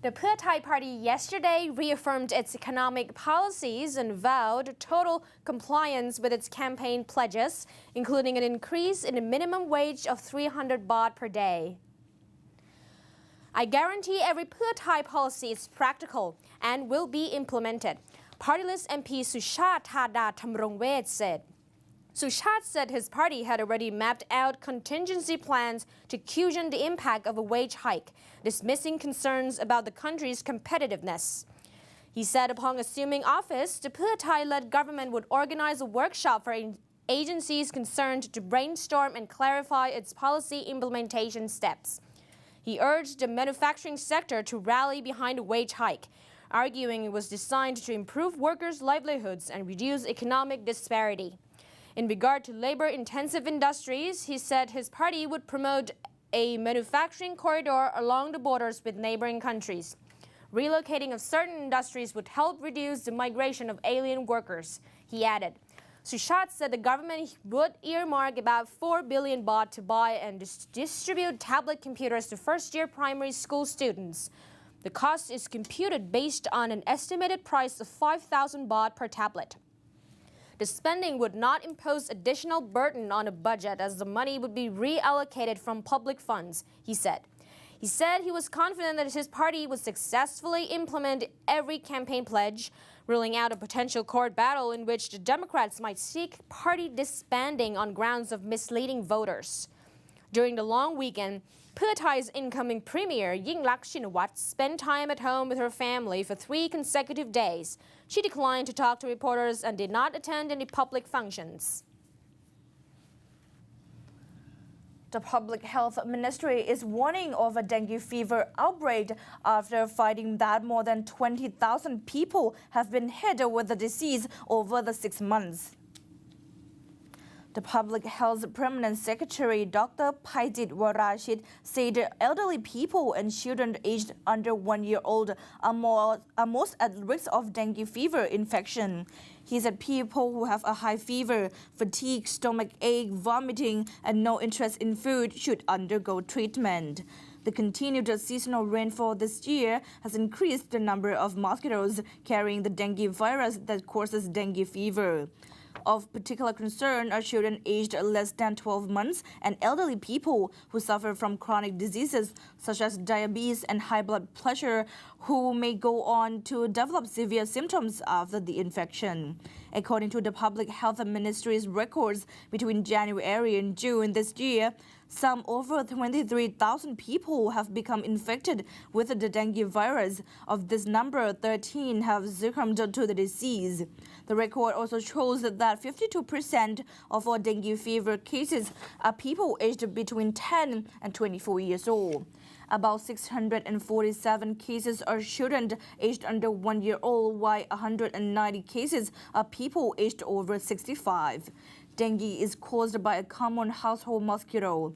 The Pheu Thai party yesterday reaffirmed its economic policies and vowed total compliance with its campaign pledges, including an increase in the minimum wage of 300 baht per day. I guarantee every Pheu Thai policy is practical and will be implemented, Party list MP Suchat Thada Thamrongwet said. Suchat said his party had already mapped out contingency plans to cushion the impact of a wage hike, dismissing concerns about the country's competitiveness. He said upon assuming office, the Pheu Thai-led government would organize a workshop for agencies concerned to brainstorm and clarify its policy implementation steps. He urged the manufacturing sector to rally behind a wage hike, arguing it was designed to improve workers' livelihoods and reduce economic disparity. In regard to labor-intensive industries, he said his party would promote a manufacturing corridor along the borders with neighboring countries. Relocating of certain industries would help reduce the migration of alien workers, he added. Suchat said the government would earmark about 4 billion baht to buy and distribute tablet computers to first-year primary school students. The cost is computed based on an estimated price of 5,000 baht per tablet. The spending would not impose additional burden on a budget as the money would be reallocated from public funds, he said. He said he was confident that his party would successfully implement every campaign pledge, ruling out a potential court battle in which the Democrats might seek party disbanding on grounds of misleading voters. During the long weekend, Pheu Thai's incoming premier, Yingluck Shinawatra, spent time at home with her family for 3 consecutive days. She declined to talk to reporters and did not attend any public functions. The Public Health Ministry is warning of a dengue fever outbreak after finding that more than 20,000 people have been hit with the disease over the 6 months. The Public Health Permanent Secretary Dr. Phaichit Warachit said elderly people and children aged under 1 year old are most at risk of dengue fever infection. He said people who have a high fever, fatigue, stomach ache, vomiting, and no interest in food should undergo treatment. The continued seasonal rainfall this year has increased the number of mosquitoes carrying the dengue virus that causes dengue fever. Of particular concern are children aged less than 12 months and elderly people who suffer from chronic diseases such as diabetes and high blood pressure, who may go on to develop severe symptoms after the infection. According to the Public Health Ministry's records, between January and June this year, some over 23,000 people have become infected with the dengue virus. Of this number, 13 have succumbed to the disease. The record also shows that 52% of all dengue fever cases are people aged between 10 and 24 years old. About 647 cases are children aged under 1 year old, while 190 cases are people aged over 65. Dengue is caused by a common household mosquito.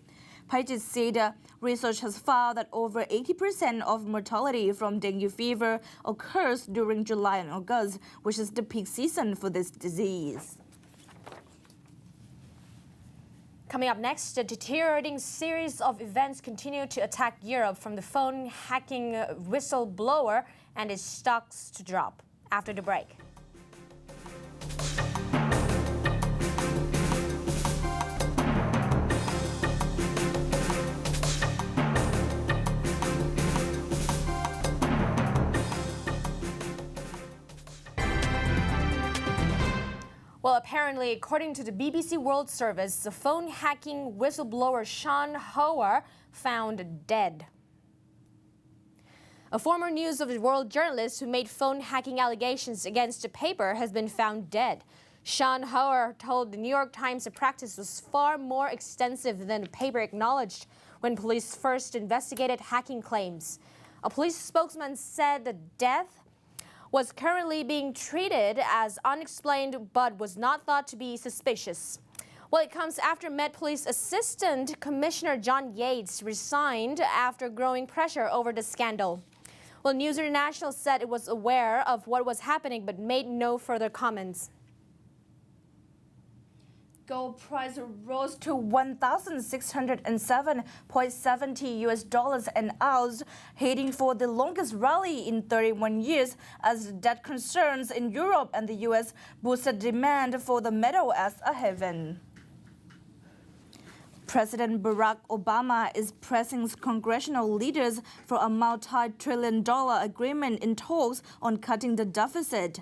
Phaichit said research has found that over 80% of mortality from dengue fever occurs during July and August, which is the peak season for this disease. Coming up next, the deteriorating series of events continue to attack Europe, from the phone hacking whistleblower and its stocks to drop. After the break. Well, apparently, according to the BBC World Service, the phone hacking whistleblower Sean Howard found dead. A former News of the World journalist who made phone hacking allegations against the paper has been found dead. Sean Howard told the New York Times the practice was far more extensive than the paper acknowledged when police first investigated hacking claims. A police spokesman said the death was currently being treated as unexplained but was not thought to be suspicious. Well, it comes after Met Police Assistant Commissioner John Yates resigned after growing pressure over the scandal. Well, News International said it was aware of what was happening but made no further comments. Gold price rose to $1,607.70 an ounce, heading for the longest rally in 31 years as debt concerns in Europe and the US boosted demand for the metal as a haven. President Barack Obama is pressing congressional leaders for a multi-trillion-dollar agreement in talks on cutting the deficit.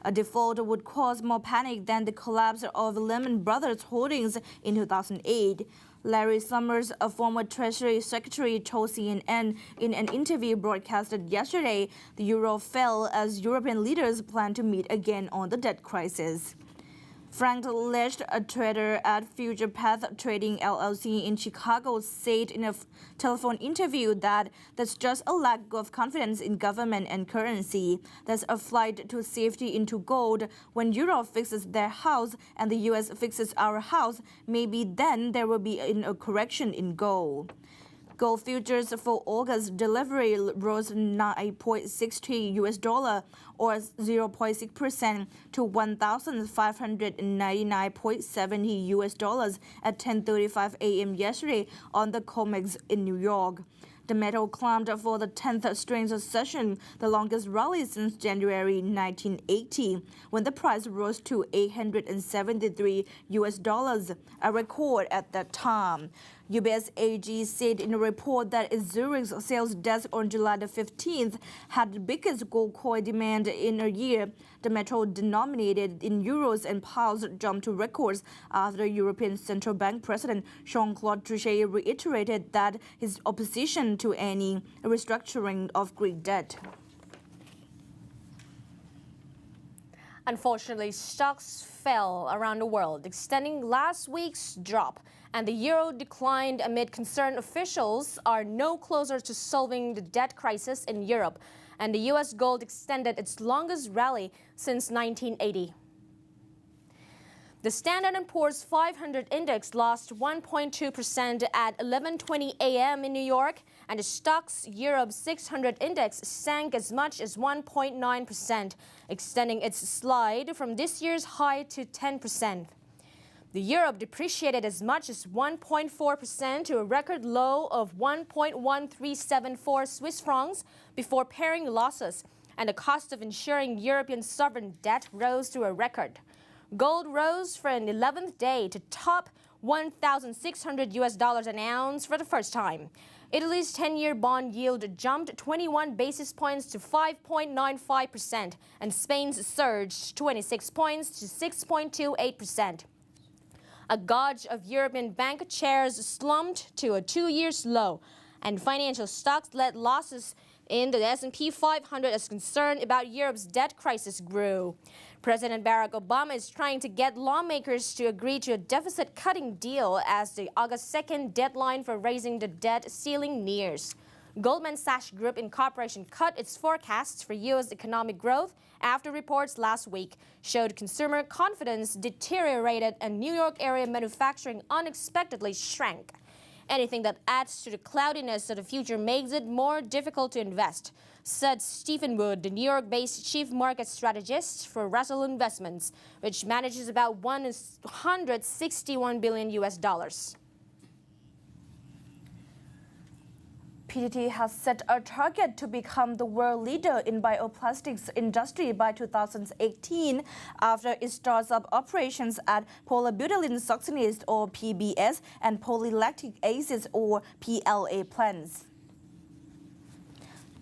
A default would cause more panic than the collapse of Lehman Brothers Holdings in 2008. Larry Summers, a former Treasury Secretary, told CNN in an interview broadcasted yesterday the euro fell as European leaders plan to meet again on the debt crisis. Frank Lesch, a trader at Future Path Trading LLC in Chicago, said in a telephone interview that there's just a lack of confidence in government and currency. There's a flight to safety into gold. When Europe fixes their house and the US fixes our house, maybe then there will be a correction in gold. Gold futures for August delivery rose $9.63 or 0.6% to $1,599.70 at 10:35 a.m. yesterday on the COMEX in New York. The metal climbed for the 10th straight session, the longest rally since January 1980, when the price rose to $873, a record at that time. UBS AG said in a report that its Zurich sales desk on July the 15th had the biggest gold coin demand in a year. The metal denominated in euros and pounds jumped to records after European Central Bank President Jean-Claude Trichet reiterated that his opposition to any restructuring of Greek debt. Unfortunately, stocks fell around the world, extending last week's drop, and the euro declined amid concerned officials are no closer to solving the debt crisis in Europe, and the US gold extended its longest rally since 1980. The Standard & Poor's 500 index lost 1.2% at 11:20 a.m. in New York, and the Stoxx Europe 600 index sank as much as 1.9%, extending its slide from this year's high to 10%. The euro depreciated as much as 1.4% to a record low of 1.1374 Swiss francs before paring losses, and the cost of insuring European sovereign debt rose to a record. Gold rose for an 11th day to top $1,600 an ounce for the first time. Italy's 10-year bond yield jumped 21 basis points to 5.95%, and Spain's surged 26 points to 6.28%. A gauge of European bank shares slumped to a 2-year low, and financial stocks led losses in the S&P 500 as concern about Europe's debt crisis grew. President Barack Obama is trying to get lawmakers to agree to a deficit-cutting deal as the August 2nd deadline for raising the debt ceiling nears. Goldman Sachs Group Incorporation cut its forecasts for U.S. economic growth after reports last week showed consumer confidence deteriorated and New York area manufacturing unexpectedly shrank. Anything that adds to the cloudiness of the future makes it more difficult to invest, said Stephen Wood, the New York-based chief market strategist for Russell Investments, which manages about $161 billion. PTT has set a target to become the world leader in bioplastics industry by 2018 after it starts up operations at polybutylene succinate or PBS and polylactic acid or PLA plants.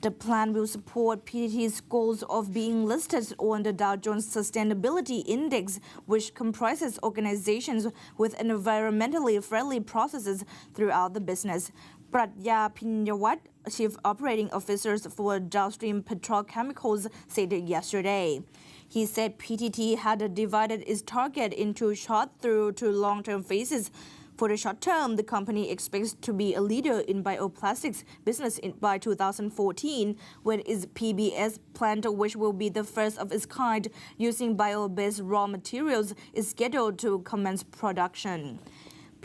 The plan will support PTT's goals of being listed on the Dow Jones Sustainability Index, which comprises organizations with environmentally friendly processes throughout the business. Pratya Pinyawat, Chief Operating Officer for Downstream Petrochemicals, said yesterday. He said PTT had divided its target into short through to long-term phases. For the short term, the company expects to be a leader in bioplastics business by 2014, when its PBS plant, which will be the first of its kind using bio-based raw materials, is scheduled to commence production.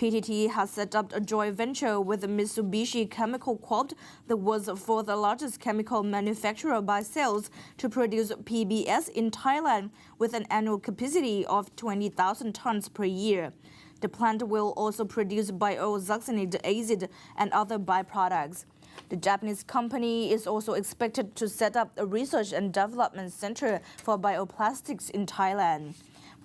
PTT has set up a joint venture with Mitsubishi Chemical Corp, the world's fourth largest chemical manufacturer by sales, to produce PBS in Thailand with an annual capacity of 20,000 tons per year. The plant will also produce biosuccinate acid and other byproducts. The Japanese company is also expected to set up a research and development center for bioplastics in Thailand.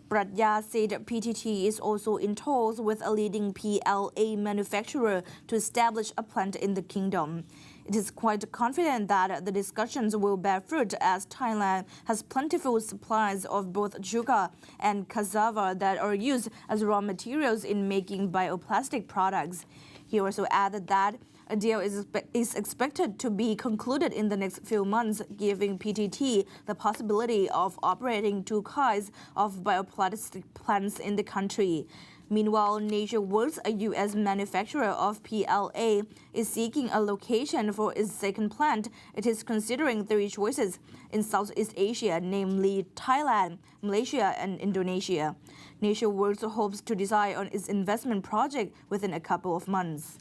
Pratya said PTT is also in talks with a leading PLA manufacturer to establish a plant in the kingdom. It is quite confident that the discussions will bear fruit as Thailand has plentiful supplies of both sugar and cassava that are used as raw materials in making bioplastic products. He also added that a deal is expected to be concluded in the next few months, giving PTT the possibility of operating 2 kinds of bioplastic plants in the country. Meanwhile, NatureWorks, a U.S. manufacturer of PLA, is seeking a location for its second plant. It is considering 3 choices in Southeast Asia, namely Thailand, Malaysia, and Indonesia. NatureWorks hopes to decide on its investment project within a couple of months.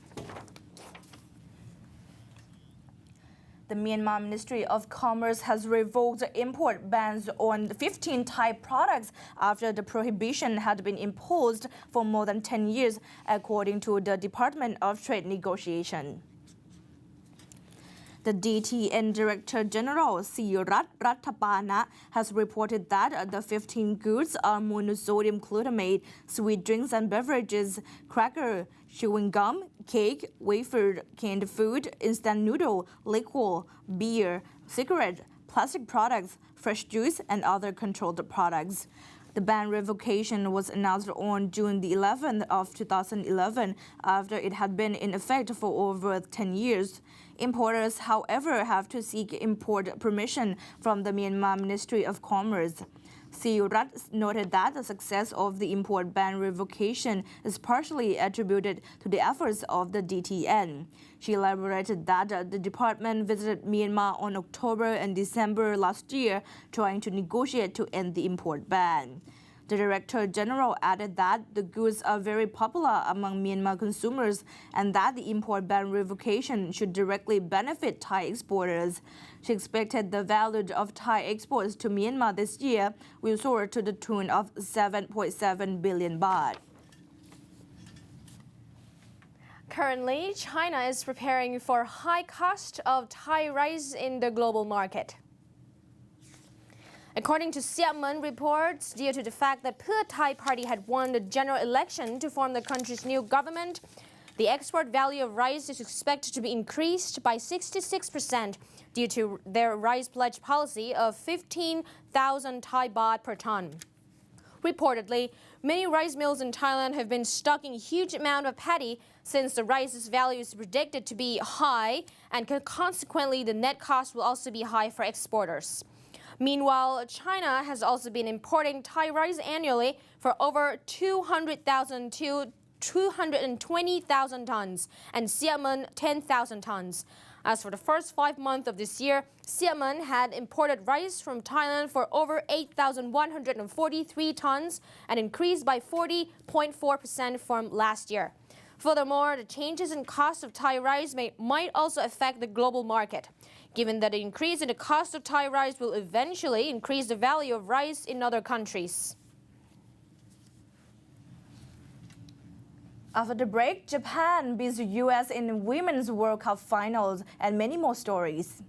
The Myanmar Ministry of Commerce has revoked import bans on 15 Thai products after the prohibition had been imposed for more than 10 years, according to the Department of Trade Negotiation. The DTN Director General Sirat Rathapana has reported that the 15 goods are monosodium glutamate, sweet drinks and beverages, cracker, chewing gum, cake, wafer, canned food, instant noodle, liquor, beer, cigarette, plastic products, fresh juice, and other controlled products. The ban revocation was announced on June the 11th of 2011 after it had been in effect for over 10 years. Importers, however, have to seek import permission from the Myanmar Ministry of Commerce. Sirat noted that the success of the import ban revocation is partially attributed to the efforts of the DTN. She elaborated that the department visited Myanmar on October and December last year, trying to negotiate to end the import ban. The Director General added that the goods are very popular among Myanmar consumers and that the import ban revocation should directly benefit Thai exporters. She expected the value of Thai exports to Myanmar this year will soar to the tune of 7.7 billion baht. Currently, China is preparing for high cost of Thai rice in the global market. According to Xiamen reports, due to the fact that Pheu Thai Party had won the general election to form the country's new government, the export value of rice is expected to be increased by 66% due to their rice pledge policy of 15,000 Thai baht per ton. Reportedly, many rice mills in Thailand have been stocking a huge amount of paddy since the rice's value is predicted to be high, and consequently the net cost will also be high for exporters. Meanwhile, China has also been importing Thai rice annually for over 200,000 to 220,000 tons and Xiamen 10,000 tons. As for the first 5 months of this year, Xiamen had imported rice from Thailand for over 8,143 tons, an increase by 40.4% from last year. Furthermore, the changes in cost of Thai rice might also affect the global market, given that the increase in the cost of Thai rice will eventually increase the value of rice in other countries. After the break, Japan beats the U.S. in Women's World Cup finals, and many more stories.